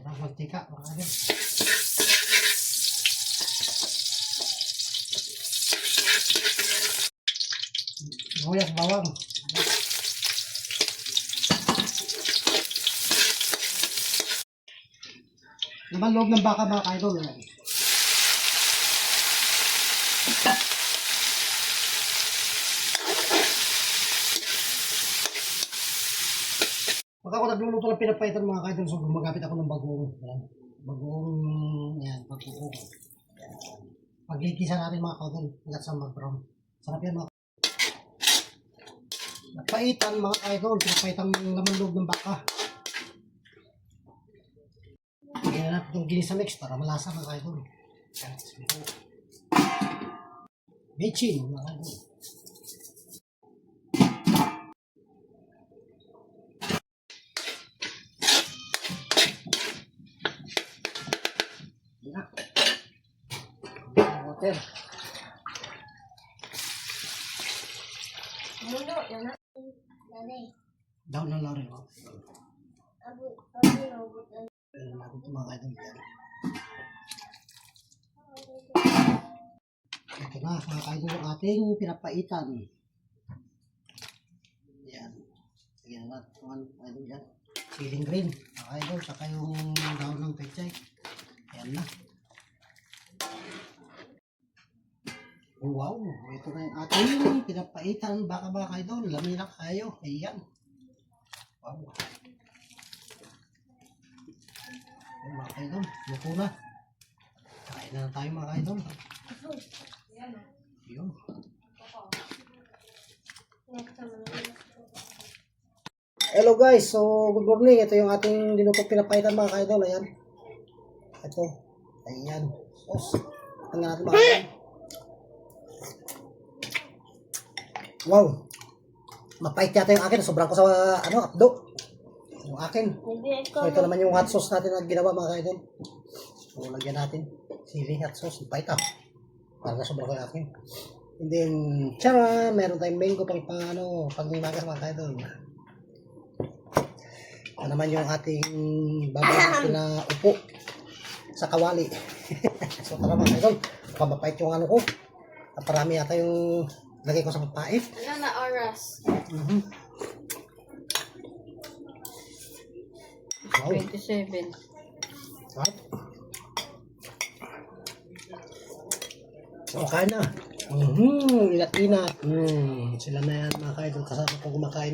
Ang mantika, mga idol. Sibuyas, bawang. Naman loob ng baka mga idol. Pag ako nagluluto ng pinapaitan mga kaidol, so gumagamit ako ng bagoong. Yan. Bagoong, yan, bagoong. Pagigisa natin mga kaidol, hanggat sa mag-brown. Sarap yan mga kaidol. Napaitan mga kaidol, pinapaitan ng laman loob ng baka. Lagyan natin itong ginisa mix para malasa mga kaidol. Yan, bechin mga kaidol. Water. Daw na lang rin. Natin ito mga kaidol. Ito na mga kaidol ang ating pinapaitan. Yan. Yan na. Mga kaidol yan. Siling green. Mga kaidol. Saka yung daon ng pechay. Yan na. Wow, ito na yung ating pinapaitan. Baka kaidol, lamay na kayo. Ayan. Wow. Ayan mga kaidol, luto na. Kain na tayo mga kaidol. Ayan. Hello guys, so good morning. Ito yung ating dinutong pinapaitan mga kaidol. Ayan. Ito. Ayan. Sos. Tingnan natin mga kaidol. Wow. Mapait yata yung akin. Sobrang ko sa apdo. Yung akin. So ito naman yung hot sauce natin na ginawa mga kaidol. So lagyan natin sili hot sauce. Mapait para na sobrang ko yung akin. And then, tara, meron tayong mango pang pangmagas mga kaidol. Ito naman yung ating babay na upo sa kawali. So tara mga kaidol. Mapait yung ko. At parami yata yung lagay ko sa papait. Ano na oras? Wow. 27. Right? So, kain na. Inat-inat. Sila na yan mga kaidol. Kasama ko kumakain.